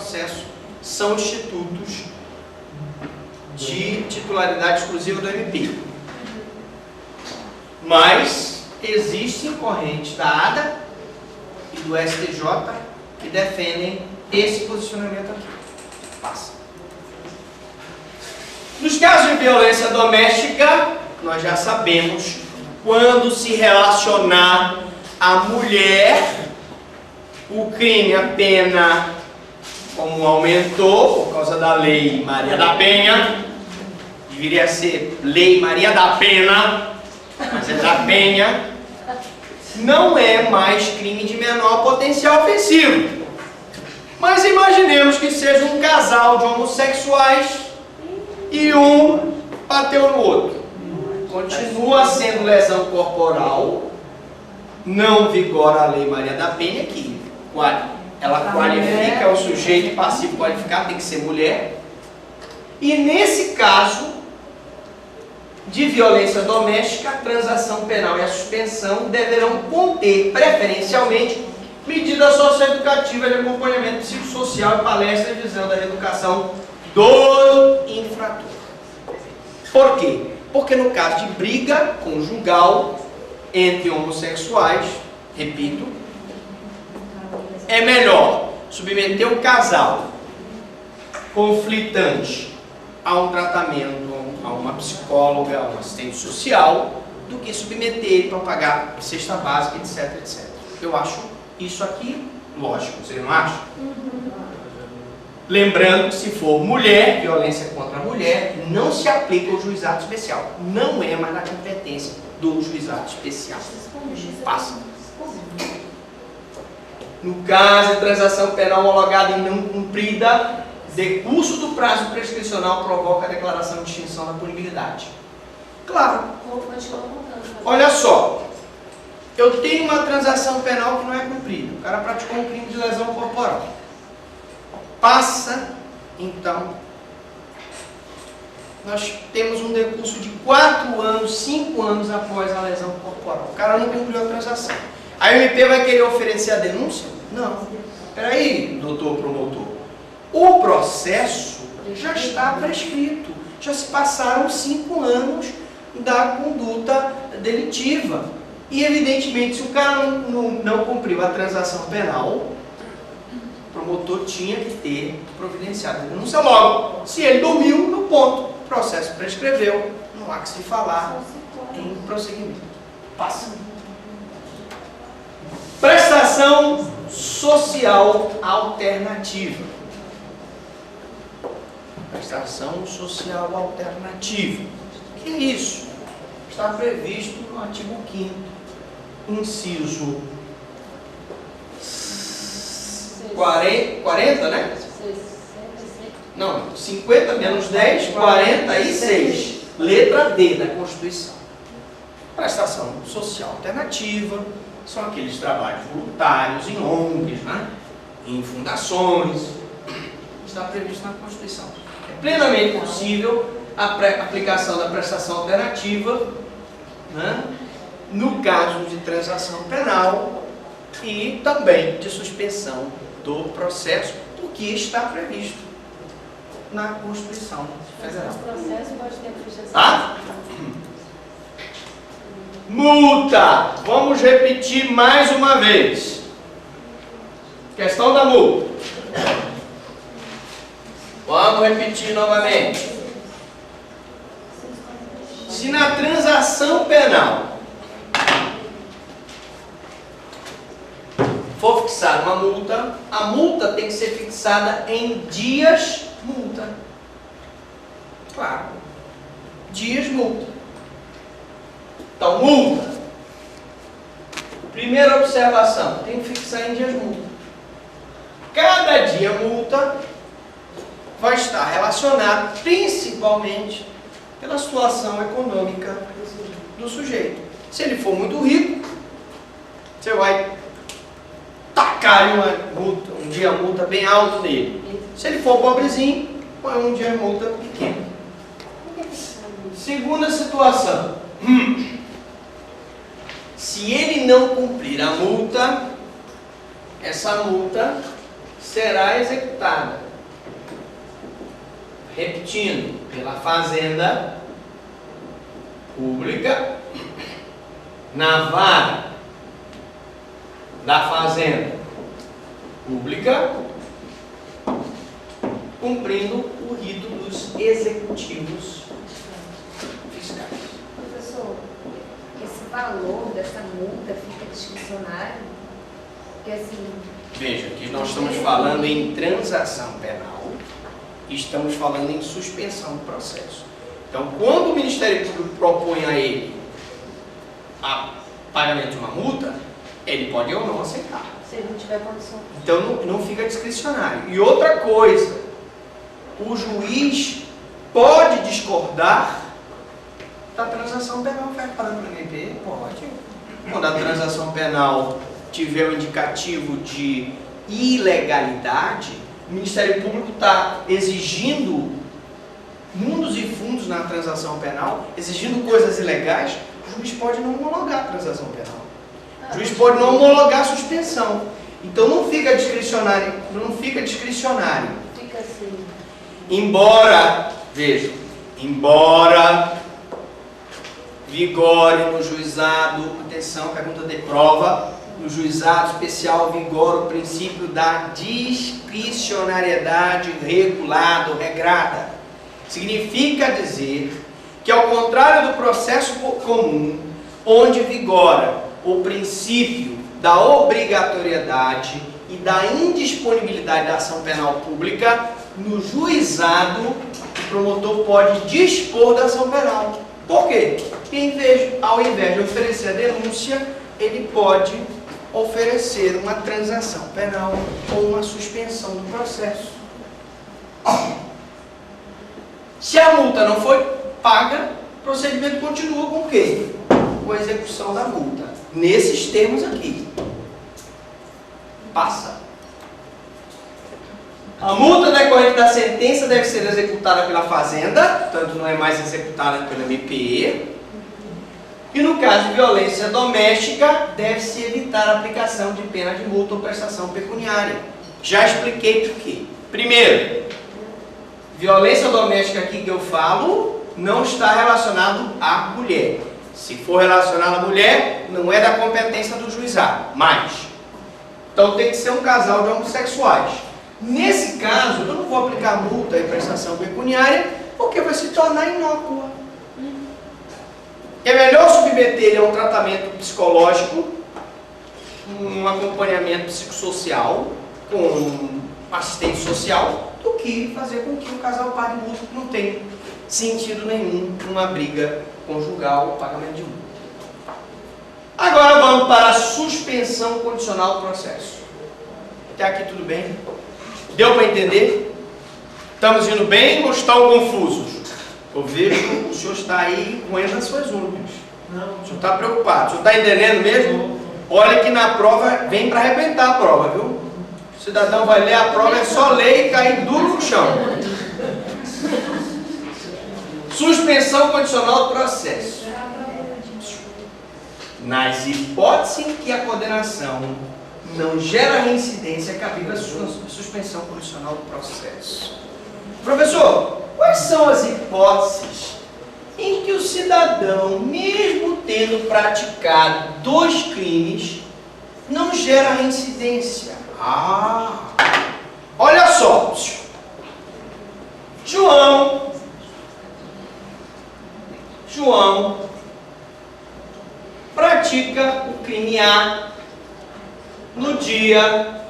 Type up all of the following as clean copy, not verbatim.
processo são institutos de titularidade exclusiva do MP. Mas existem correntes da ADA e do STJ que defendem esse posicionamento aqui. Passa. Nos casos de violência doméstica, nós já sabemos quando se relacionar a mulher, o crime, a pena, como aumentou por causa da Lei Maria da Penha, deveria ser Lei Maria da Pena, mas é da Penha, não é mais crime de menor potencial ofensivo. Mas imaginemos que seja um casal de homossexuais e um bateu no outro. Continua sendo lesão corporal, não vigora a Lei Maria da Penha, que ela qualifica o sujeito passivo qualificado, tem que ser mulher. E nesse caso de violência doméstica, a transação penal e a suspensão deverão conter, preferencialmente, medidas socioeducativas de acompanhamento psicossocial e palestras visando a reeducação do infrator. Por quê? Porque no caso de briga conjugal entre homossexuais, repito, é melhor submeter o casal conflitante a um tratamento, a uma psicóloga, a um assistente social, do que submeter ele para pagar cesta básica, etc, etc. Eu acho isso aqui lógico, você não acha? Lembrando que se for mulher, violência contra a mulher, não se aplica o juizado especial. Não é mais na competência do juizado especial. Passa. No caso de transação penal homologada e não cumprida, decurso do prazo prescricional provoca a declaração de extinção da punibilidade. Claro. Olha só. Eu tenho uma transação penal que não é cumprida. O cara praticou um crime de lesão corporal. Passa, então, nós temos um decurso de 4 anos, 5 anos após a lesão corporal. O cara não cumpriu a transação. A MP vai querer oferecer a denúncia? Não. Espera aí, doutor promotor. O processo já está prescrito. Já se passaram 5 anos da conduta delitiva. E, evidentemente, se o cara não cumpriu a transação penal, o promotor tinha que ter providenciado a denúncia logo. Se ele dormiu, no ponto. O processo prescreveu. Não há que se falar em prosseguimento. Passa. Prestação social alternativa. Prestação social alternativa. O que é isso? Está previsto no artigo 5º, inciso 40, né? Não, 50 menos 10, 46. Letra D da Constituição. Prestação social alternativa são aqueles trabalhos voluntários em ONGs, né? Em fundações. Está previsto na Constituição. É plenamente possível a aplicação da prestação alternativa, né? No caso de transação penal e também de suspensão do processo, do que está previsto na Constituição Federal. Multa! Vamos repetir mais uma vez. Questão da multa. Vamos repetir novamente. Se na transação penal for fixada uma multa, a multa tem que ser fixada em dias multa. Claro. Dias multa. Então, multa. Primeira observação, tem que fixar em dias multa. Cada dia multa vai estar relacionado principalmente pela situação econômica do sujeito. Se ele for muito rico, você vai tacar uma multa, um dia multa bem alto nele. Se ele for pobrezinho, põe um dia multa pequeno. Segunda situação. Se ele não cumprir a multa, essa multa será executada, repetindo, pela Fazenda Pública, na vara da Fazenda Pública, cumprindo o rito dos executivos fiscais. Professor, esse valor dessa multa fica discricionário? Porque assim... Veja, que nós estamos falando em transação penal e estamos falando em suspensão do processo. Então, quando o Ministério Público propõe a ele a pagamento de uma multa, ele pode ou não aceitar. Se ele não tiver condição. Então, não fica discricionário. E outra coisa, o juiz pode discordar da transação penal preparada pelo MP? Pode. Quando a transação penal tiver um indicativo de ilegalidade, o Ministério Público está exigindo mundos e fundos na transação penal, exigindo coisas ilegais, o juiz pode não homologar a transação penal. O juiz pode não homologar a suspensão. Então não fica discricionário, Fica assim. Embora, veja, embora vigore no juizado, atenção, pergunta de prova, no juizado especial vigora o princípio da discricionariedade regulada ou regrada. Significa dizer que, ao contrário do processo comum, onde vigora o princípio da obrigatoriedade e da indisponibilidade da ação penal pública, no juizado o promotor pode dispor da ação penal. Por quê? Porque ao invés de oferecer a denúncia, ele pode oferecer uma transação penal ou uma suspensão do processo. Se a multa não foi paga, o procedimento continua com o quê? Com a execução da multa. Nesses termos aqui. Passa. A multa decorrente da sentença deve ser executada pela Fazenda, portanto não é mais executada pela MP. E no caso de violência doméstica, deve-se evitar a aplicação de pena de multa ou prestação pecuniária. Já expliquei por quê. Primeiro, violência doméstica aqui que eu falo não está relacionado à mulher. Se for relacionado à mulher, não é da competência do juizado, mas então tem que ser um casal de homossexuais. Nesse caso, eu não vou aplicar multa e prestação pecuniária, porque vai se tornar inócua. É melhor submeter ele a um tratamento psicológico, um acompanhamento psicossocial, com um assistente social, do que fazer com que o casal pague multa, que não tem sentido nenhum uma briga conjugal ou pagamento de multa. Agora vamos para a suspensão condicional do processo. Até aqui tudo bem? Deu para entender? Estamos indo bem ou estão confusos? Eu vejo que o senhor está aí roendo as suas unhas. O senhor está preocupado. O senhor está entendendo mesmo? Olha que na prova, vem para arrebentar a prova, viu? O cidadão vai ler a prova, é só ler e cair duro no chão. Suspensão condicional do processo. Nas hipóteses em que a condenação não gera reincidência, é cabível a suspensão condicional do processo. Professor, quais são as hipóteses em que o cidadão, mesmo tendo praticado 2 crimes, não gera reincidência? Olha só, João pratica o crime A no dia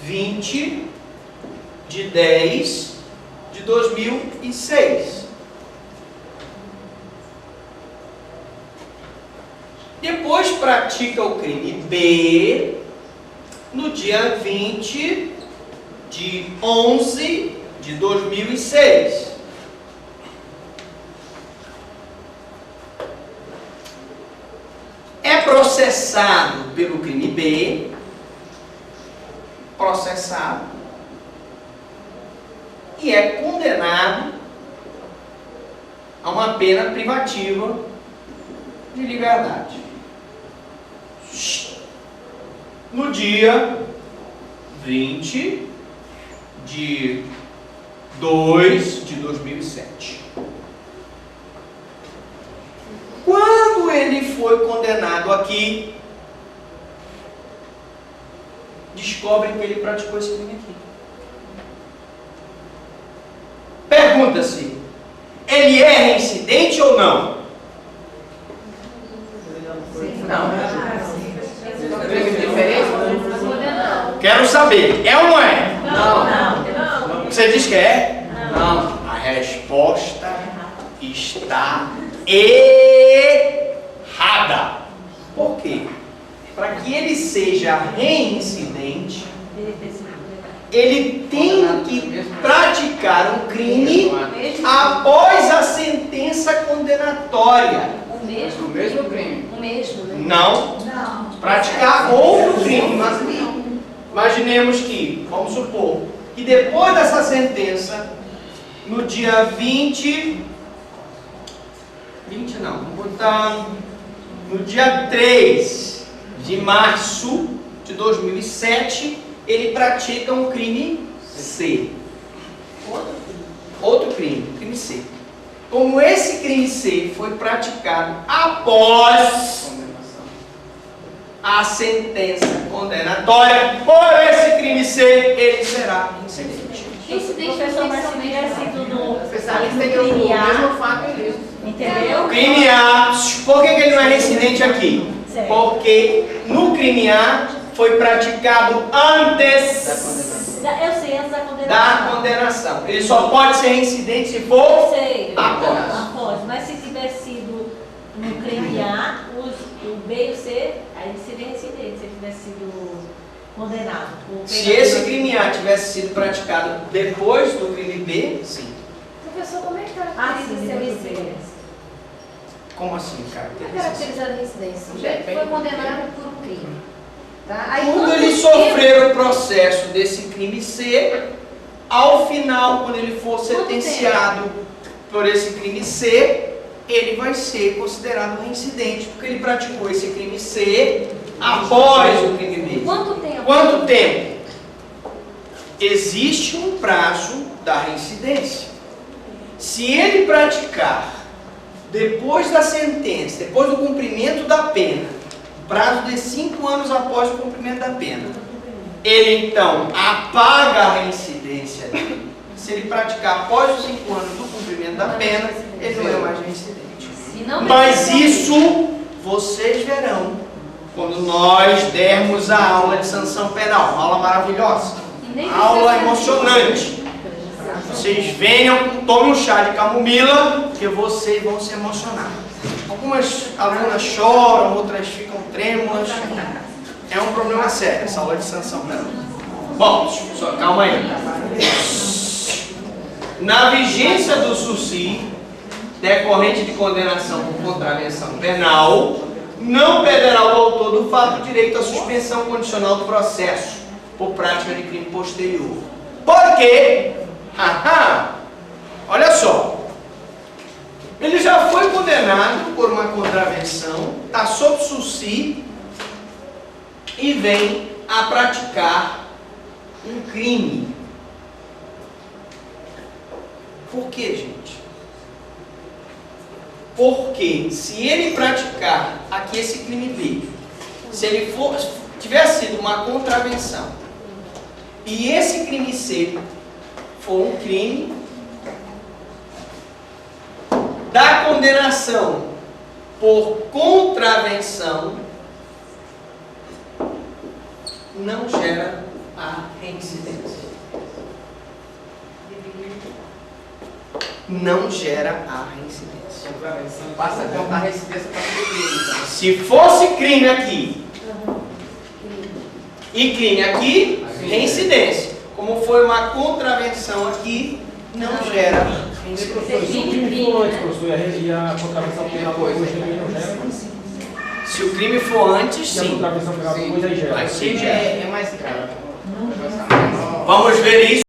20 de 10 de 2006. Depois pratica o crime B no dia 20 de 11 de 2006. É processado pelo crime B, e é condenado a uma pena privativa de liberdade. No dia 2007. Quando ele foi condenado aqui, descobrem que ele praticou esse crime aqui. Pergunta-se, ele é reincidente ou não? Não. Diferente? Quero saber, é ou não é? Não. Você diz que é? Não. A resposta está errada. Por quê? Para que ele seja reincidente, ele tem que praticar um crime após a sentença condenatória. O mesmo? O mesmo crime. O mesmo, né? Não praticar outro crime. Mas imaginemos que, vamos supor, que depois dessa sentença, no dia 20 não, vamos botar no dia 3 de março de 2007, ele pratica um crime C. Outro crime C. Como esse crime C foi praticado após a sentença condenatória, por esse crime C, ele será reincidente. Incidente Mas se tiver sido no Especialista tem o crime A, mesmo fato ali. entendeu? Crime A, por que ele não é reincidente aqui? Certo. Porque no crime A foi praticado antes Eu sei, antes da condenação. da condenação. Ele só pode ser reincidente se Eu for sei. após. Após. Mas se tiver sido no crime A, o B e o C, aí ele seria reincidente, se ele tivesse sido condenado. Se esse crime A tivesse sido praticado depois do crime B, sim. Professor, como é que Ah, sim, caracteriza seu muito bem. reincidência? Como assim, cara? Como é caracterizado a reincidência? O sujeito foi condenado por um crime. Tá? Aí, Quando quanto ele tempo- sofrer o processo desse crime C, ao final, quando ele for Quanto sentenciado por esse crime C, ele vai ser considerado reincidente, porque ele praticou esse crime C após o crime B. Quanto tempo? Quanto tempo? Existe um prazo da reincidência. Se ele praticar depois da sentença, depois do cumprimento da pena, prazo de 5 anos após o cumprimento da pena, ele então apaga a reincidência dele. Se ele praticar após os 5 anos do cumprimento da pena, ele não é mais reincidente. Se não Mas perceber- isso vocês verão quando nós dermos a aula de sanção penal, uma aula maravilhosa, E nem aula precisa- emocionante. Vocês venham, tomem um chá de camomila, que vocês vão se emocionar. Algumas alunas choram, outras ficam trêmulas. É um problema sério essa aula de sanção penal. Bom, só calma aí. Na vigência do SUSI, decorrente de condenação por contravenção penal, não perderá o autor do fato direito à suspensão condicional do processo por prática de crime posterior. Por quê? Olha só, ele já foi condenado por uma contravenção, está sob SUSI e vem a praticar um crime. Por quê, gente? Porque se ele praticar aqui esse crime B, se ele tiver sido uma contravenção e esse crime C for um crime da condenação por contravenção, não gera a reincidência. Não gera a reincidência. Basta contar a residência para o crime. Então. Se fosse crime aqui e crime aqui, reincidência. Como foi uma contravenção aqui, não gera reincidência. Se o crime for antes, professor, e a contravenção penal depois também não gera? Se o crime for antes, Se a sim. contravenção penal depois aí gera? Mas sim, Crime gera. é mais grave. Vamos ver isso.